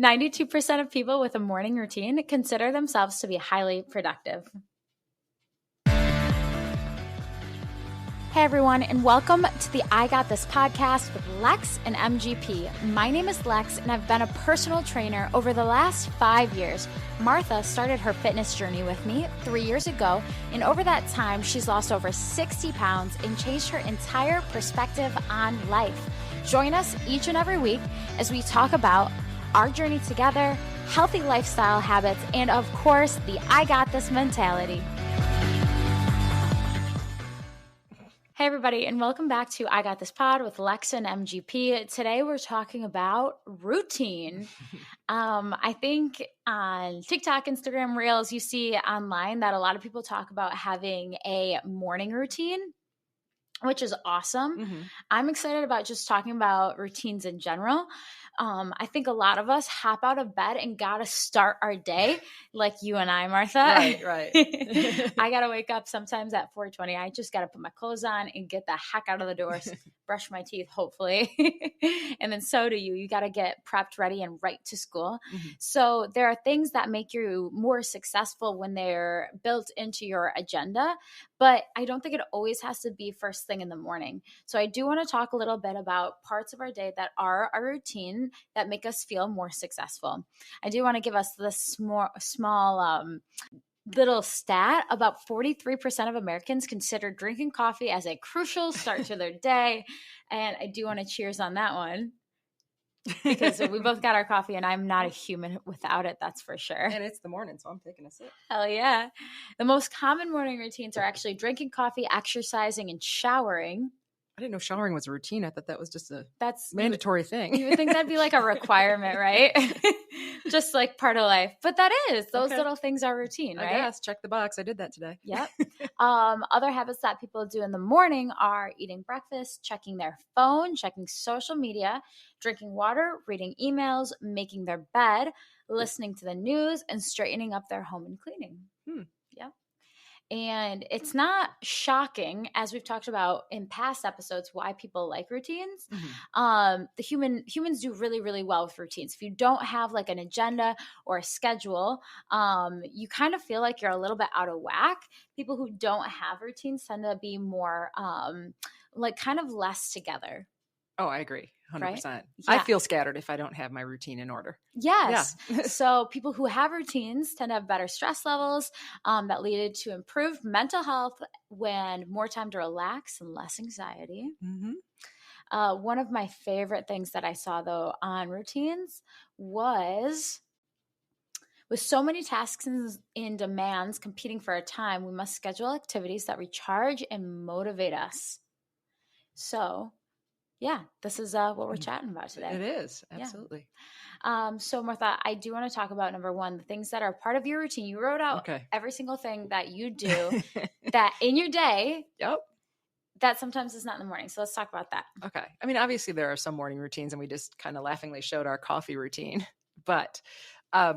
92% of people with a morning routine consider themselves to be highly productive. Hey everyone, and welcome to the I Got This podcast with LEX and MGP. My name is Lex, and I've been a personal trainer over the last 5 years. Martha started her fitness journey with me 3 years ago, and over that time, she's lost over 60 pounds and changed her entire perspective on life. Join us each and every week as we talk about our journey together, healthy lifestyle habits, and of course, the I Got This mentality. Hey everybody, and welcome back to I Got This Pod with Lex and MGP. Today we're talking about routine. I think on TikTok, Instagram Reels, you see online that a lot of people talk about having a morning routine, which is awesome. Mm-hmm. I'm excited about just talking about routines in general. I think a lot of us hop out of bed and gotta start our day like you and I, Martha. Right. I gotta wake up sometimes at 4:20. I just gotta put my clothes on and get the heck out of the door, brush my teeth, hopefully. And then so do you. You gotta get prepped, ready, and right to school. Mm-hmm. So there are things that make you more successful when they're built into your agenda, but I don't think it always has to be first thing in the morning. So I do want to talk a little bit about parts of our day that are a routine that make us feel more successful. I do want to give us this small little stat. About 43% of Americans consider drinking coffee as a crucial start to their day. And I do want to cheers on that one, because we both got our coffee and I'm not a human without it, that's for sure. And it's the morning, so I'm taking a sip. Hell yeah. The most common morning routines are actually drinking coffee, exercising, and showering. I didn't know showering was a routine. I thought that was just That's mandatory thing. You would think that'd be like a requirement, right? Just like part of life. But that is. Those little things are routine, right? I guess. Check the box. I did that today. Yep. Other habits that people do in the morning are eating breakfast, checking their phone, checking social media, drinking water, reading emails, making their bed, listening to the news, and straightening up their home and cleaning. Yeah. And it's not shocking, as we've talked about in past episodes, why people like routines. Mm-hmm. Humans do really, really well with routines. If you don't have like an agenda or a schedule, you kind of feel like you're a little bit out of whack. People who don't have routines tend to be more like kind of less together. Oh, I agree. 100%. Right? Yeah. I feel scattered if I don't have my routine in order. Yes. Yeah. So people who have routines tend to have better stress levels that lead to improved mental health when more time to relax and less anxiety. Mm-hmm. One of my favorite things that I saw, though, on routines was, with so many tasks and demands competing for our time, we must schedule activities that recharge and motivate us. So yeah, this is what we're chatting about today. It is. Absolutely. Yeah. So Martha, I do want to talk about number one, the things that are part of your routine. You wrote out every single thing that you do that in your day. Yep. That sometimes is not in the morning. So let's talk about that. Okay. I mean, obviously there are some morning routines, and we just kind of laughingly showed our coffee routine. But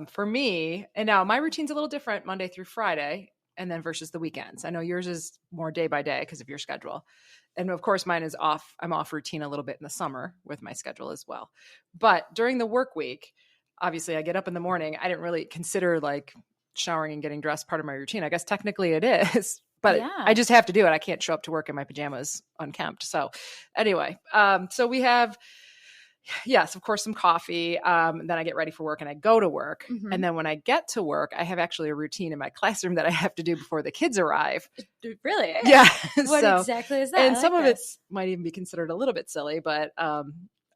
for me, and now my routine's a little different Monday through Friday, and then versus the weekends. I know yours is more day by day because of your schedule. And of course, mine is off. I'm off routine a little bit in the summer with my schedule as well. But during the work week, obviously I get up in the morning. I didn't really consider like showering and getting dressed part of my routine. I guess technically it is, but I just have to do it. I can't show up to work in my pajamas unkempt. So anyway, so we have, yes, of course, some coffee. Then I get ready for work and I go to work. Mm-hmm. And then when I get to work, I have actually a routine in my classroom that I have to do before the kids arrive. Really? Yeah. What exactly is that? And some of it might even be considered a little bit silly, but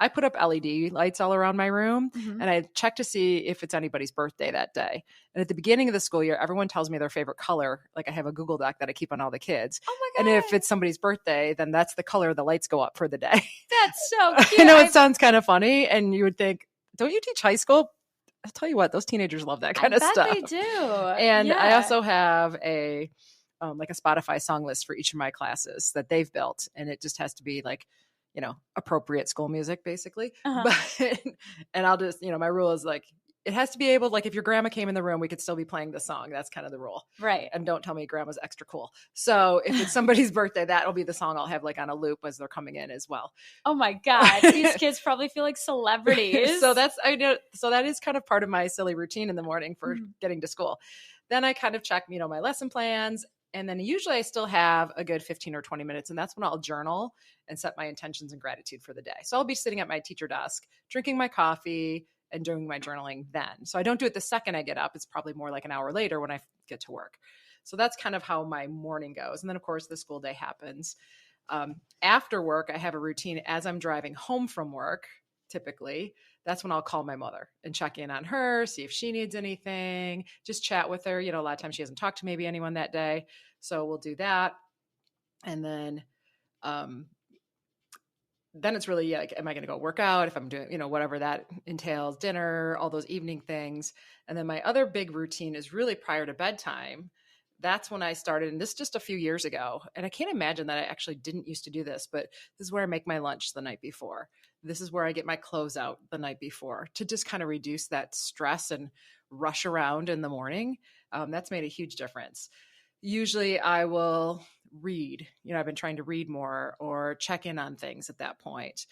I put up LED lights all around my room, and I check to see if it's anybody's birthday that day. And at the beginning of the school year, everyone tells me their favorite color. Like I have a Google Doc that I keep on all the kids. Oh my God. And if it's somebody's birthday, then that's the color the lights go up for the day. That's so cute. I know it sounds kind of funny, and you would think, don't you teach high school? I'll tell you what, those teenagers love that kind of stuff. They do. And I also have a like a Spotify song list for each of my classes that they've built. And it just has to be like, appropriate school music, basically. But, and I'll just, my rule is like, it has to be able, like if your grandma came in the room, we could still be playing the song. That's kind of the rule. Right. And don't tell me grandma's extra cool. So if it's somebody's birthday, that'll be the song I'll have like on a loop as they're coming in as well. Oh my God. These kids probably feel like celebrities. So that is kind of part of my silly routine in the morning for getting to school. Then I kind of check, my lesson plans. And then usually I still have a good 15 or 20 minutes. And that's when I'll journal and set my intentions and gratitude for the day. So I'll be sitting at my teacher desk, drinking my coffee and doing my journaling then. So I don't do it the second I get up. It's probably more like an hour later when I get to work. So that's kind of how my morning goes. And then of course the school day happens. After work, I have a routine as I'm driving home from work, typically. That's when I'll call my mother and check in on her, see if she needs anything, just chat with her. A lot of times she hasn't talked to maybe anyone that day. So we'll do that. And then it's really like, am I going to go work out? If I'm doing, whatever that entails, dinner, all those evening things. And then my other big routine is really prior to bedtime. That's when I started, and this just a few years ago. And I can't imagine that I actually didn't used to do this, but this is where I make my lunch the night before. This is where I get my clothes out the night before to just kind of reduce that stress and rush around in the morning. That's made a huge difference. Usually I will read, I've been trying to read more or check in on things at that point.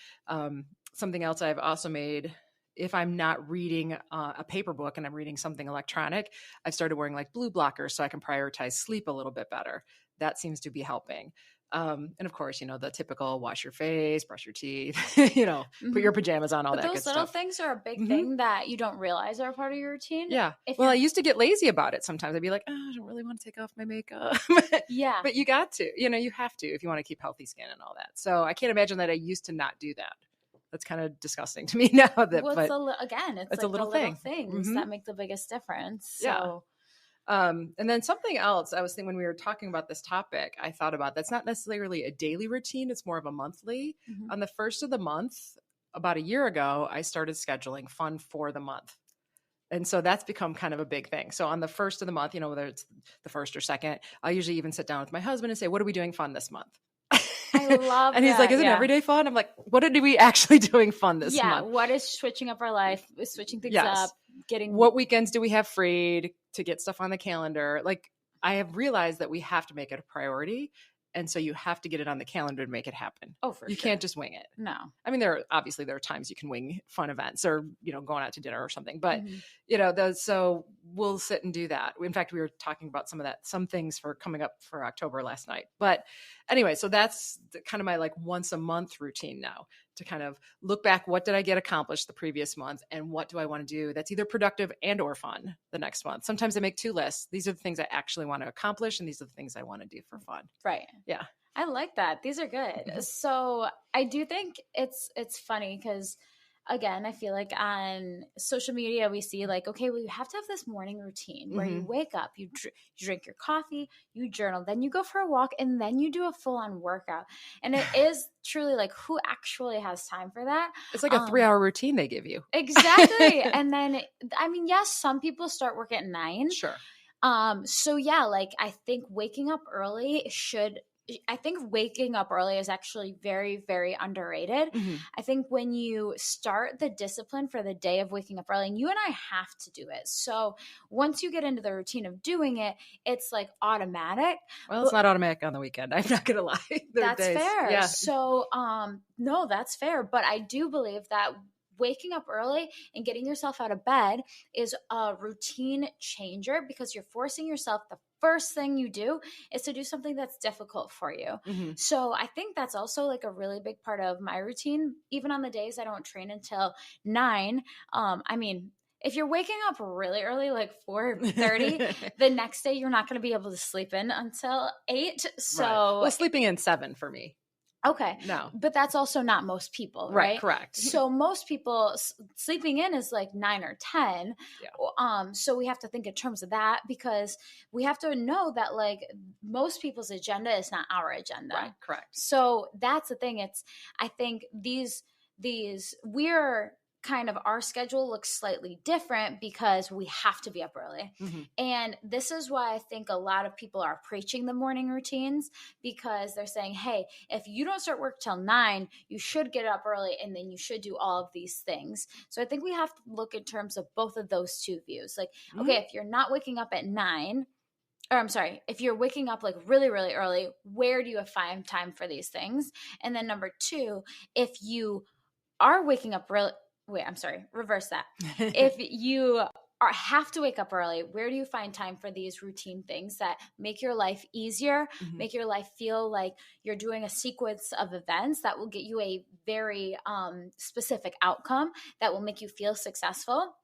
Something else I've also made, if I'm not reading a paper book and I'm reading something electronic, I've started wearing like blue blockers so I can prioritize sleep a little bit better. That seems to be helping. And of course, the typical wash your face, brush your teeth, put your pajamas on, all that good stuff. Those little things are a big thing that you don't realize are part of your routine. Yeah. I used to get lazy about it sometimes. I'd be like, I don't really want to take off my makeup. Yeah. But you got to, you have to if you want to keep healthy skin and all that. So I can't imagine that I used to not do that. That's kind of disgusting to me now. It's like a little things that make the biggest difference. So. Yeah. And then something else I was thinking when we were talking about this topic, I thought about that's not necessarily a daily routine. It's more of a monthly. On the first of the month, about a year ago, I started scheduling fun for the month. And so that's become kind of a big thing. So on the first of the month, whether it's the first or second, I usually even sit down with my husband and say, what are we doing fun this month? I love and he's like, isn't every day fun? I'm like, what are we actually doing fun this month? Yeah, what is switching up our life, switching things up, what weekends do we have free to get stuff on the calendar? Like, I have realized that we have to make it a priority. And so you have to get it on the calendar to make it happen. Oh, for sure. You can't just wing it. No. I mean, there are times you can wing fun events or, going out to dinner or something. But, so we'll sit and do that. In fact, we were talking about some things for coming up for October last night. But anyway, so that's kind of my like once a month routine now to kind of look back. What did I get accomplished the previous month? And what do I want to do that's either productive and or fun the next month? Sometimes I make two lists. These are the things I actually want to accomplish. And these are the things I want to do for fun. Right. Yeah. I like that. These are good. So I do think it's funny because, again, I feel like on social media we see like, okay, well, you have to have this morning routine where you wake up, you drink your coffee, you journal, then you go for a walk, and then you do a full-on workout. And it is truly like, who actually has time for that? It's like a 3-hour routine they give you. Exactly. And then, I mean, yes, some people start work at 9. Sure. So yeah, like I think waking up early is actually very, very underrated. I think when you start the discipline for the day of waking up early, and you and I have to do it. So once you get into the routine of doing it, it's like automatic. Well, it's not automatic on the weekend. I'm not going to lie. That's fair. Yeah. So, no, that's fair. But I do believe that waking up early and getting yourself out of bed is a routine changer because you're forcing yourself. The first thing you do is to do something that's difficult for you. So I think that's also like a really big part of my routine. Even on the days I don't train until 9, I mean, if you're waking up really early, like 4:30, the next day you're not going to be able to sleep in until 8. So well, sleeping in 7 for me. Okay. No. But that's also not most people, right? Correct. So most people sleeping in is like 9 or 10. Yeah. So we have to think in terms of that because we have to know that like most people's agenda is not our agenda. Right. Correct. So that's the thing. I think these we're kind of our schedule looks slightly different because we have to be up early. Mm-hmm. And this is why I think a lot of people are preaching the morning routines, because they're saying, hey, if you don't start work till 9, you should get up early and then you should do all of these things. So I think we have to look in terms of both of those two views. Like, okay, if you're not waking up at 9, or I'm sorry, if you're waking up like really, really early, where do you find time for these things? And then number 2, if you are waking up really, wait, I'm sorry, reverse that. If you have to wake up early, where do you find time for these routine things that make your life easier, make your life feel like you're doing a sequence of events that will get you a very specific outcome that will make you feel successful?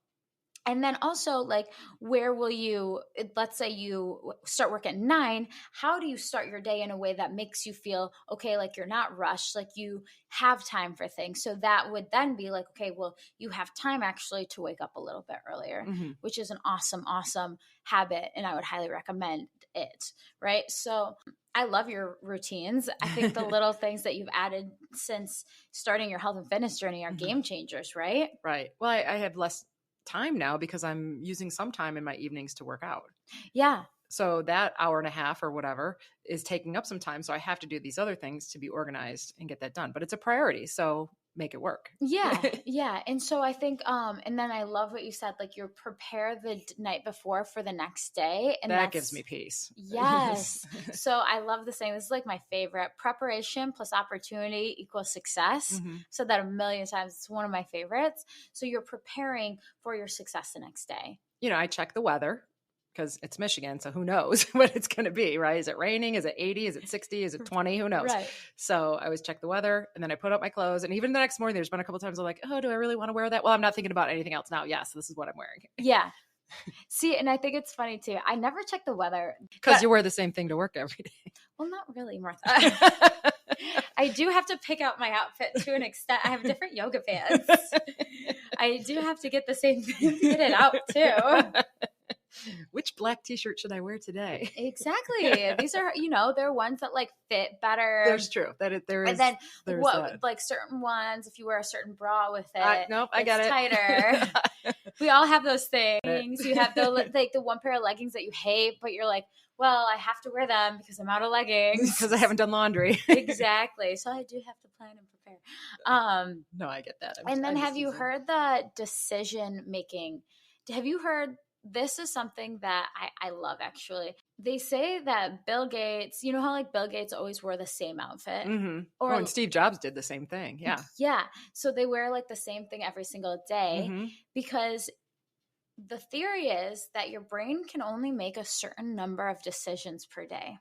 And then also, like, where will you, let's say you start work at 9, how do you start your day in a way that makes you feel okay, like you're not rushed, like you have time for things? So that would then be like, okay, well, you have time actually to wake up a little bit earlier, which is an awesome, awesome habit. And I would highly recommend it, right? So I love your routines. I think the little things that you've added since starting your health and fitness journey are game changers, right? Right. Well, I have less time now because I'm using some time in my evenings to work out. Yeah. So that hour and a half or whatever is taking up some time. So I have to do these other things to be organized and get that done. But it's a priority. So make it work. Yeah. Yeah. And so I think, and then I love what you said, like you prepare the night before for the next day. And that gives me peace. Yes. So I love the saying. This is like my favorite: preparation plus opportunity equals success. So that a million times. It's one of my favorites. So you're preparing for your success the next day. You know, I check the weather because it's Michigan. So who knows what it's going to be, right? Is it raining? Is it 80? Is it 60? Is it 20? Who knows? Right. So I always check the weather and then I put up my clothes. And even the next morning, there's been a couple times I'm like, oh, do I really want to wear that? Well, I'm not thinking about anything else now. Yes, this is what I'm wearing. Yeah. See, and I think it's funny too. I never check the weather. Because you wear the same thing to work every day. Well, not really, Martha. I do have to pick out my outfit to an extent. I have different yoga pants. I do have to get the same thing fitted out too. Which black t-shirt should I wear today? Exactly. These are, they're ones that like fit better. That's true. There is. And then that. Like certain ones, if you wear a certain bra with it, nope, I got it. Tighter. We all have those things. You have the one pair of leggings that you hate, but you're like, well, I have to wear them because I'm out of leggings. Because I haven't done laundry. Exactly. So I do have to plan and prepare. No, I get that. And then have you heard the decision making? Have you heard? This is something that I love, actually. They say that Bill Gates, you know how like Bill Gates always wore the same outfit? Or and Steve Jobs did the same thing. Yeah. Yeah. So they wear like the same thing every single day because the theory is that your brain can only make a certain number of decisions per day.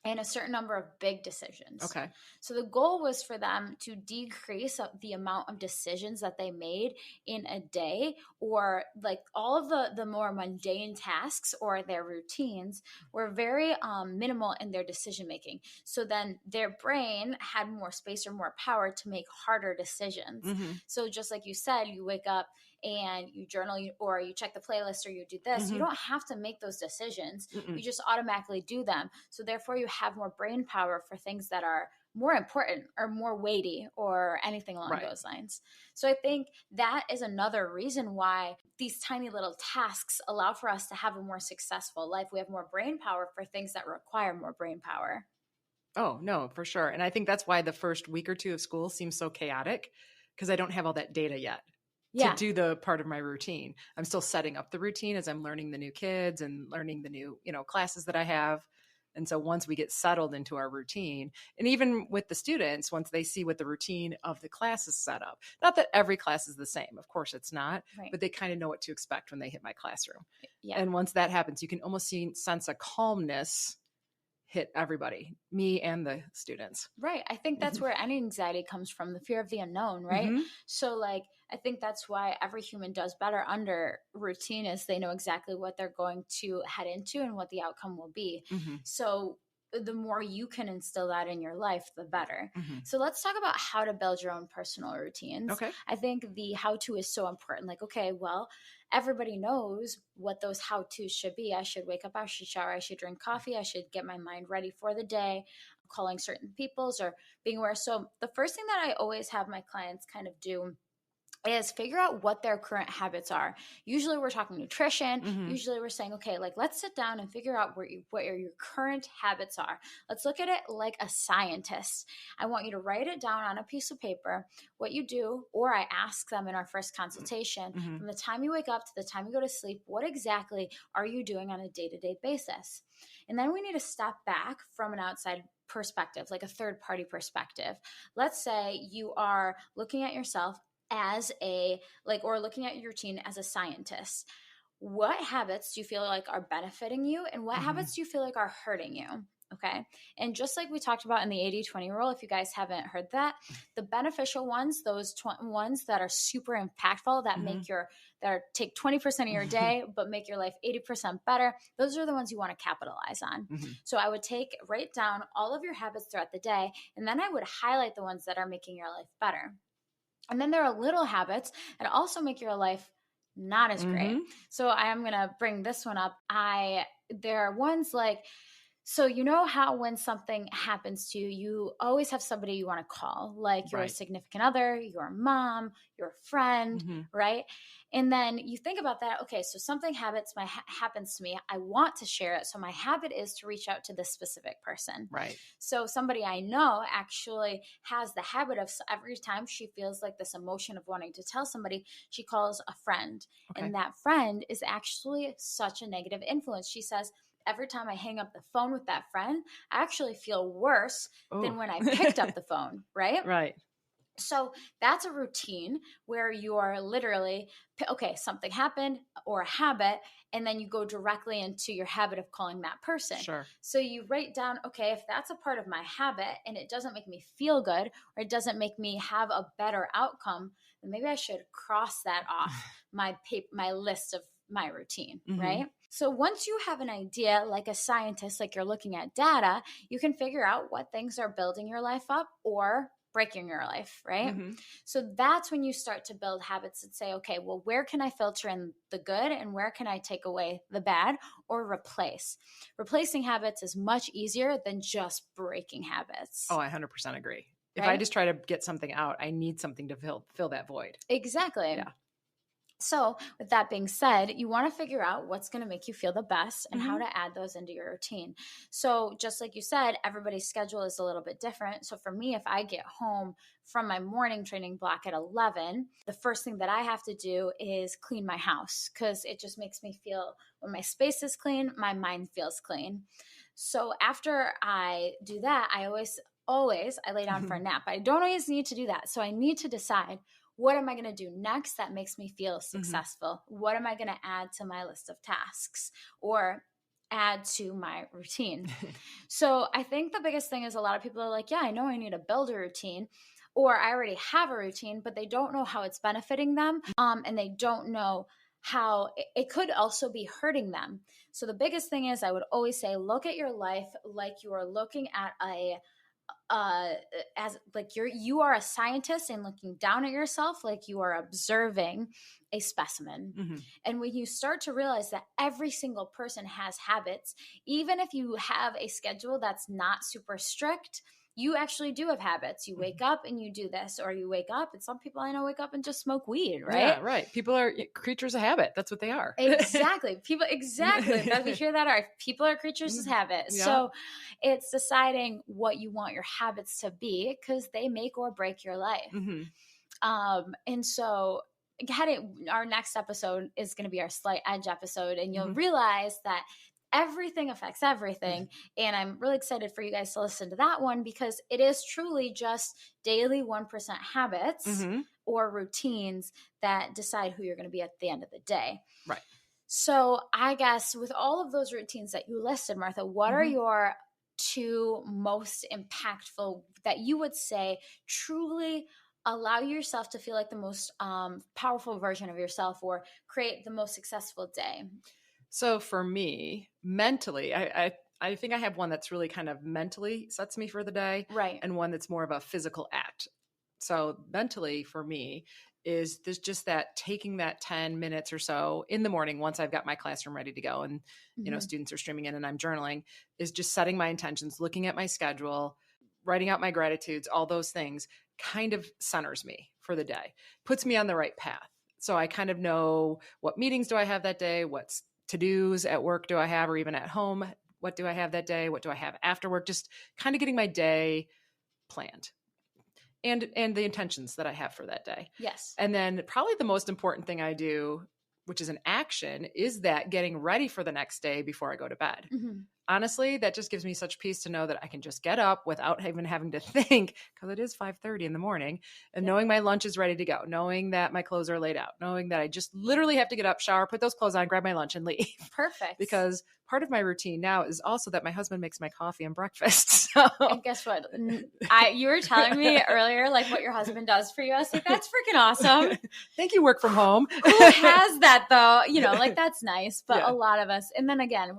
And a certain number of big decisions. Okay. So the goal was for them to decrease the amount of decisions that they made in a day, or like all of the more mundane tasks or their routines were very minimal in their decision making. So then their brain had more space or more power to make harder decisions. So just like you said, you wake up and you journal or you check the playlist or you do this, you don't have to make those decisions. You just automatically do them. So therefore you have more brain power for things that are more important or more weighty or anything along those lines. So I think that is another reason why these tiny little tasks allow for us to have a more successful life. We have more brain power for things that require more brain power. Oh, no, for sure. And I think that's why the first week or two of school seems so chaotic, because I don't have all that data yet. To do the part of my routine. I'm still setting up the routine as I'm learning the new kids and learning the new, classes that I have. And so once we get settled into our routine, and even with the students, once they see what the routine of the class is set up, not that every class is the same, of course it's not, but they kind of know what to expect when they hit my classroom. Yeah. And once that happens, you can almost sense a calmness hit everybody, me and the students. Right. I think that's where any anxiety comes from, the fear of the unknown, right? So like, I think that's why every human does better under routine, is they know exactly what they're going to head into and what the outcome will be. So the more you can instill that in your life, the better. So let's talk about how to build your own personal routines. Okay. I think the how-to is so important. Like, okay, well, everybody knows what those how-tos should be. I should wake up, I should shower, I should drink coffee, I should get my mind ready for the day, calling certain peoples or being aware. So the first thing that I always have my clients kind of do is figure out what their current habits are. Usually we're talking nutrition. Mhm. Usually we're saying, okay, like let's sit down and figure out what your current habits are. Let's look at it like a scientist. I want you to write it down on a piece of paper, what you do, or I ask them in our first consultation, Mhm. from the time you wake up to the time you go to sleep, what exactly are you doing on a day-to-day basis? And then we need to step back from an outside perspective, like a third party perspective. Let's say you are looking at yourself as a or looking at your routine as a scientist. What habits do you feel like are benefiting you, and what Mhm. habits do you feel like are hurting you? Okay. And just like we talked about in the 80-20 rule, if you guys haven't heard that, the beneficial ones, those ones that are super impactful, that Mhm. take 20% of your day, but make your life 80% better, those are the ones you want to capitalize on. Mhm. So I would write down all of your habits throughout the day, and then I would highlight the ones that are making your life better. And then there are little habits that also make your life not as great. Mhm. So I am going to bring this one up. There are ones like, so you know how when something happens to you, you always have somebody you want to call, like your Right. significant other, your mom, your friend, Mhm. right? And then you think about that. Okay, so something happens to me. I want to share it. So my habit is to reach out to this specific person. Right. So somebody I know actually has the habit of every time she feels like this emotion of wanting to tell somebody, she calls a friend. Okay. And that friend is actually such a negative influence. She says, every time I hang up the phone with that friend, I actually feel worse than when I picked up the phone, right? Right. So that's a routine where you are literally, okay, something happened or a habit, and then you go directly into your habit of calling that person. Sure. So you write down, okay, if that's a part of my habit and it doesn't make me feel good or it doesn't make me have a better outcome, then maybe I should cross that off my list of my routine, Mhm. right? So once you have an idea, like a scientist, like you're looking at data, you can figure out what things are building your life up or breaking your life, right? Mhm. So that's when you start to build habits that say, okay, well, where can I filter in the good and where can I take away the bad or replace? Replacing habits is much easier than just breaking habits. Oh, I 100% agree. If I Right? just try to get something out, I need something to fill that void. Exactly. Yeah. So, with that being said, you want to figure out what's going to make you feel the best and how Mhm. to add those into your routine. So, just like you said, everybody's schedule is a little bit different. So, for me, if I get home from my morning training block at 11, the first thing that I have to do is clean my house because it just makes me feel, when my space is clean, my mind feels clean. So, after I do that, I lay down for a nap. I don't always need to do that. So, I need to decide, what am I going to do next that makes me feel successful? What am I going to add to my list of tasks or add to my routine? So I think the biggest thing is a lot of people are like, yeah, I know I need to build a routine, or I already have a routine, but they don't know how it's benefiting them. And they don't know how it could also be hurting them. So the biggest thing is, I would always say, look at your life like you are looking at as like you are a scientist and looking down at yourself like you are observing a specimen. Mhm. And when you start to realize that every single person has habits, even if you have a schedule that's not super strict, you actually do have habits. You wake up and you do this, or you wake up, and some people I know wake up and just smoke weed, right? Yeah, right. People are creatures of habit. That's what they are. Exactly. We hear that people are creatures of habit. Yeah. So it's deciding what you want your habits to be, because they make or break your life. Mhm. And so our next episode is going to be our slight edge episode, and you'll Mhm. realize that everything affects everything. And I'm really excited for you guys to listen to that one, because it is truly just daily 1% habits Mhm. or routines that decide who you're going to be at the end of the day. Right. So I guess with all of those routines that you listed, Martha, what are Mhm. your two most impactful that you would say truly allow yourself to feel like the most powerful version of yourself or create the most successful day? So for me, mentally, I think I have one that's really kind of mentally sets me for the day, Right. and one that's more of a physical act. So mentally for me is this just that taking that 10 minutes or so in the morning once I've got my classroom ready to go and students are streaming in and I'm journaling, is just setting my intentions, looking at my schedule, writing out my gratitudes, all those things kind of centers me for the day. Puts me on the right path. So I kind of know what meetings do I have that day, what's to-dos at work do I have, or even at home, what do I have that day, what do I have after work, just kind of getting my day planned and the intentions that I have for that day. Yes. And then probably the most important thing I do, which is an action, is that getting ready for the next day before I go to bed. Mm-hmm. Honestly, that just gives me such peace to know that I can just get up without even having to think, because it is 5:30 in the morning, and knowing my lunch is ready to go, knowing that my clothes are laid out, knowing that I just literally have to get up, shower, put those clothes on, grab my lunch and leave. Perfect. Because part of my routine now is also that my husband makes my coffee and breakfast. So. And guess what? You were telling me earlier, like what your husband does for you. I was like, that's freaking awesome. Thank you, work from home. Who has that though? You know, like that's nice. But Yeah. a lot of us, and then again,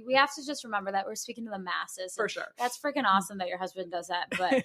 we have to just remember that we're speaking to the masses. For sure. That's freaking awesome that your husband does that. But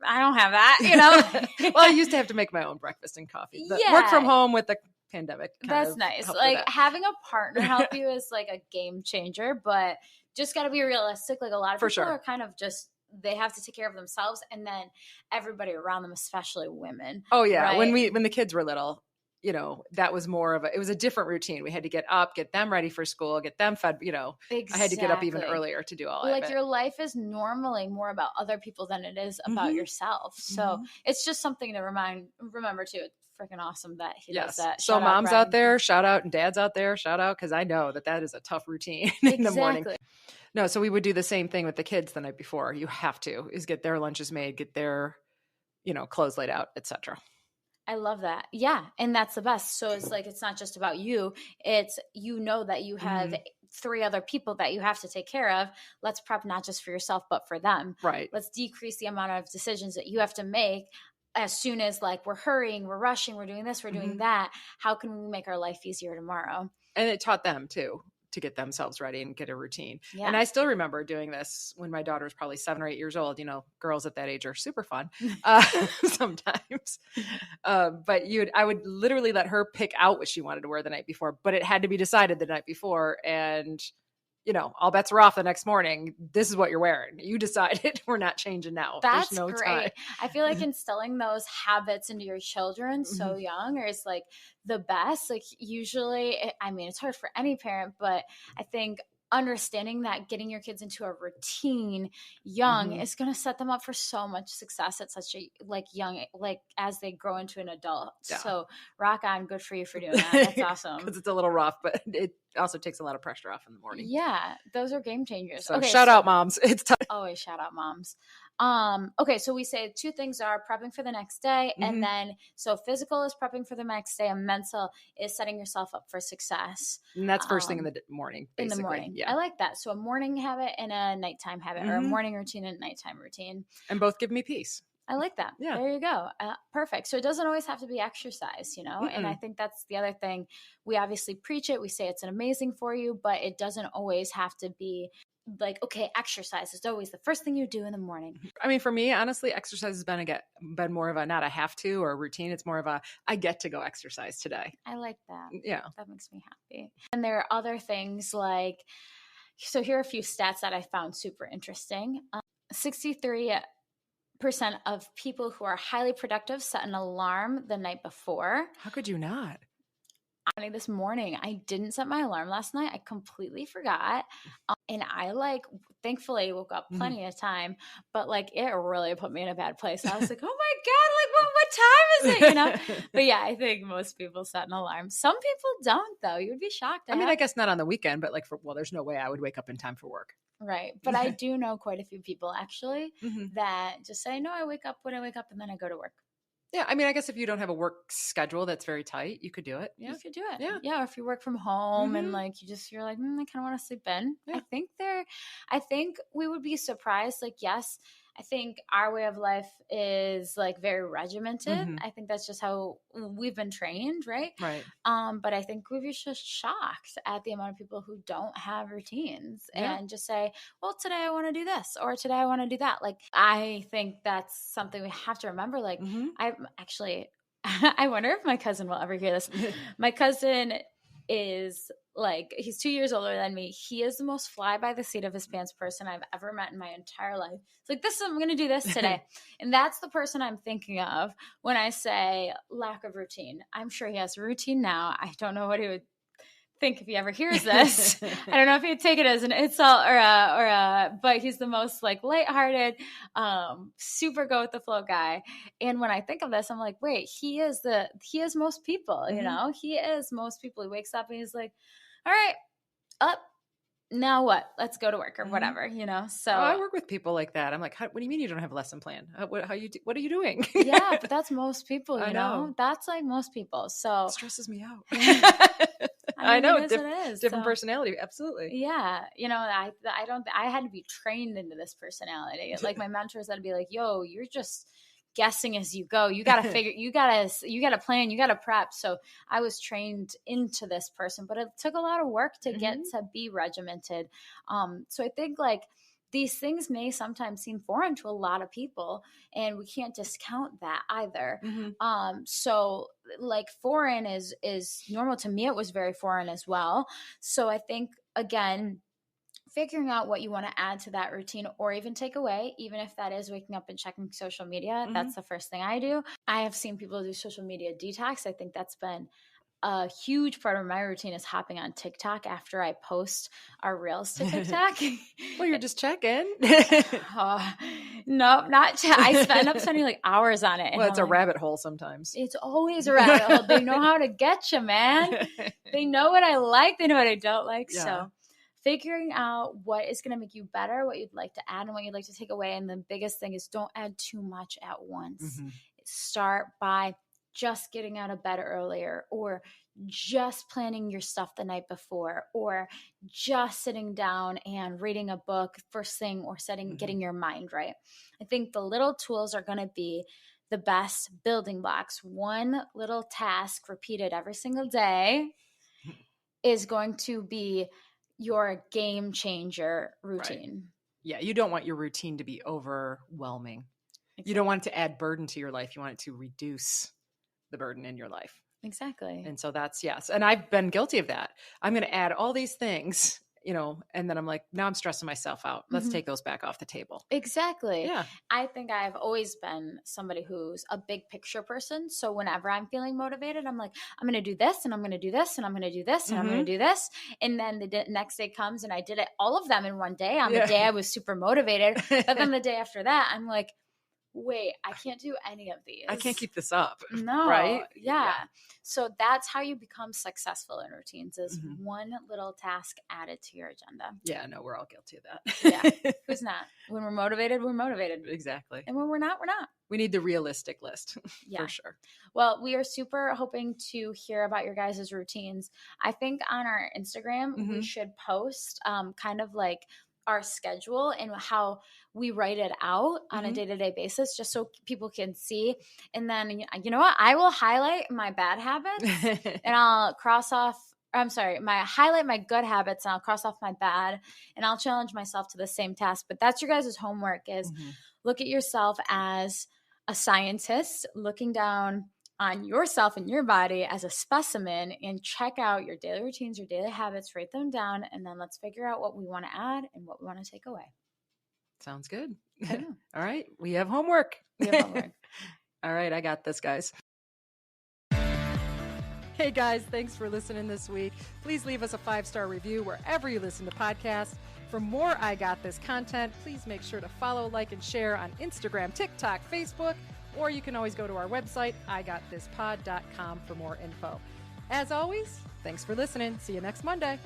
I don't have that, you know? Well, I used to have to make my own breakfast and coffee. But Yeah. work from home with the pandemic. That's nice. Like having a partner help you is like a game changer, but just got to be realistic. Like a lot of For people sure. are kind of just, they have to take care of themselves and then everybody around them, especially women. Oh yeah. Right? When the kids were little, you know, that was more of it was a different routine. We had to get up, get them ready for school, get them fed, you know, Exactly. I had to get up even earlier to do all that. Like your life is normally more about other people than it is about yourself. So it's just something to remember too. It's freaking awesome that he does that. So moms out there, shout out, and dads out there, shout out. Cause I know that is a tough routine in the morning. No, so we would do the same thing with the kids the night before. You have to is get their lunches made, get their, you know, clothes laid out, etc. I love that. Yeah. And that's the best. So it's like, it's not just about you. It's, you know, that you have 3 other people that you have to take care of. Let's prep not just for yourself, but for them. Right. Let's decrease the amount of decisions that you have to make as soon as like we're hurrying, we're rushing, we're doing this, we're doing that. How can we make our life easier tomorrow? And it taught them too, to get themselves ready and get a routine. Yeah. And I still remember doing this when my daughter was probably 7 or 8 years old. You know, girls at that age are super fun sometimes. But I would literally let her pick out what she wanted to wear the night before, but it had to be decided the night before. And, you know, all bets are off the next morning. This is what you're wearing. You decided. We're not changing now. That's There's no great. time. I feel like instilling those habits into your children so young is like the best. Like usually, I mean, it's hard for any parent, but I think understanding that getting your kids into a routine young is going to set them up for so much success at such a like young, like as they grow into an adult. Yeah. So rock on. Good for you for doing that. That's awesome. Because it's a little rough, but it also takes a lot of pressure off in the morning. Yeah. Those are game changers. So shout out moms. It's tough. Always shout out moms. Okay, so we say 2 things are prepping for the next day, and then so physical is prepping for the next day, and mental is setting yourself up for success. And that's first thing in the morning, basically. In the morning. Yeah. I like that. So a morning habit and a nighttime habit, or a morning routine and a nighttime routine. And both give me peace. I like that. Yeah. There you go. Perfect. So it doesn't always have to be exercise, you know? And I think that's the other thing. We obviously preach it. We say it's an amazing for you, but it doesn't always have to be like, okay, exercise is always the first thing you do in the morning. I mean, for me, honestly, exercise has been more of a, not a have to or a routine. It's more of a, I get to go exercise today. I like that. Yeah. That makes me happy. And there are other things like, so here are a few stats that I found super interesting. 63% of people who are highly productive set an alarm the night before. How could you not? This morning, I didn't set my alarm last night. I completely forgot. And I thankfully woke up plenty of time, but it really put me in a bad place. I was like, oh my God, what time is it? You know? But yeah, I think most people set an alarm. Some people don't though. You would be shocked. I guess not on the weekend, but there's no way I would wake up in time for work. Right. But I do know quite a few people actually that just say, no, I wake up when I wake up and then I go to work. Yeah, I mean, I guess if you don't have a work schedule that's very tight, you could do it. Yeah. You could do it. Yeah. Yeah. Or if you work from home and you're like, I kind of want to sleep in. Yeah. I think we would be surprised. Yes, I think our way of life is very regimented. I think that's just how we've been trained. Right. Right. But I think we'd be just shocked at the amount of people who don't have routines and just say, well, today I want to do this or today I want to do that. I think that's something we have to remember. I wonder if my cousin will ever hear this. My cousin is like he's 2 years older than me. He is the most fly by the seat of his pants person I've ever met in my entire life. It's like, I'm going to do this today. And that's the person I'm thinking of when I say lack of routine. I'm sure he has a routine now. I don't know what he would think if he ever hears this. I don't know if he'd take it as an insult but he's the most like lighthearted, super go with the flow guy. And when I think of this, I'm like, wait, he is most people, you know, he is most people. He wakes up and he's like, all right, up. Now what? Let's go to work or whatever, you know? So I work with people like that. I'm like, what do you mean you don't have a lesson plan? What are you doing? Yeah, but that's most people, you know? That's like most people. So it stresses me out. I know. It is. Different personality. Absolutely. Yeah. You know, I had to be trained into this personality. Like my mentors had to be like, yo, you're just guessing as you go. You got to figure, you got to plan, you got to prep. So I was trained into this person, but it took a lot of work to get to be regimented. So I think like these things may sometimes seem foreign to a lot of people, and we can't discount that either. So like foreign is normal to me. It was very foreign as well. So I think, again, figuring out what you want to add to that routine or even take away, even if that is waking up and checking social media. That's the first thing I do. I have seen people do social media detox. I think that's been a huge part of my routine, is hopping on TikTok after I post our reels to TikTok. Well, you're just checking. No, not I end up spending like hours on it. Well, it's a rabbit hole sometimes. It's always a rabbit hole. They know how to get you, man. They know what I like. They know what I don't like. Yeah. So figuring out what is going to make you better, what you'd like to add and what you'd like to take away. And the biggest thing is don't add too much at once. Start by just getting out of bed earlier, or just planning your stuff the night before, or just sitting down and reading a book first thing, or getting your mind right. I think the little tools are going to be the best building blocks. One little task repeated every single day is going to be your game changer routine. Right. Yeah, you don't want your routine to be overwhelming. Exactly. You don't want it to add burden to your life. You want it to reduce the burden in your life. Exactly. And so that's, yes. And I've been guilty of that. I'm going to add all these things, you know, and then I'm like, now I'm stressing myself out. Let's take those back off the table. Exactly. Yeah. I think I've always been somebody who's a big picture person. So whenever I'm feeling motivated, I'm like, I'm going to do this, and I'm going to do this, and I'm going to do this, and I'm going to do this. And then the next day comes and I did it, all of them in one day. On the day I was super motivated. But then the day after that, I'm like, wait, I can't do any of these. I can't keep this up. No. Right? Yeah. So that's how you become successful in routines, is one little task added to your agenda. Yeah, no, we're all guilty of that. Yeah. Who's not? When we're motivated, we're motivated. Exactly. And when we're not, we're not. We need the realistic list. Yeah. For sure. Well, we are super hoping to hear about your guys' routines. I think on our Instagram, we should post kind of like our schedule and how we write it out on a day-to-day basis, just so people can see. And then, you know what? I will highlight my bad habits and I'll highlight my good habits, and I'll cross off my bad, and I'll challenge myself to the same task. But that's your guys' homework, is look at yourself as a scientist, looking down on yourself and your body as a specimen, and check out your daily routines, your daily habits, write them down, and then let's figure out what we want to add and what we want to take away. Sounds good. All right. We have homework. All right. I got this, guys. Hey, guys. Thanks for listening this week. Please leave us a 5-star review wherever you listen to podcasts. For more I Got This content, please make sure to follow, like, and share on Instagram, TikTok, Facebook, or you can always go to our website, igotThisPod.com, for more info. As always, thanks for listening. See you next Monday.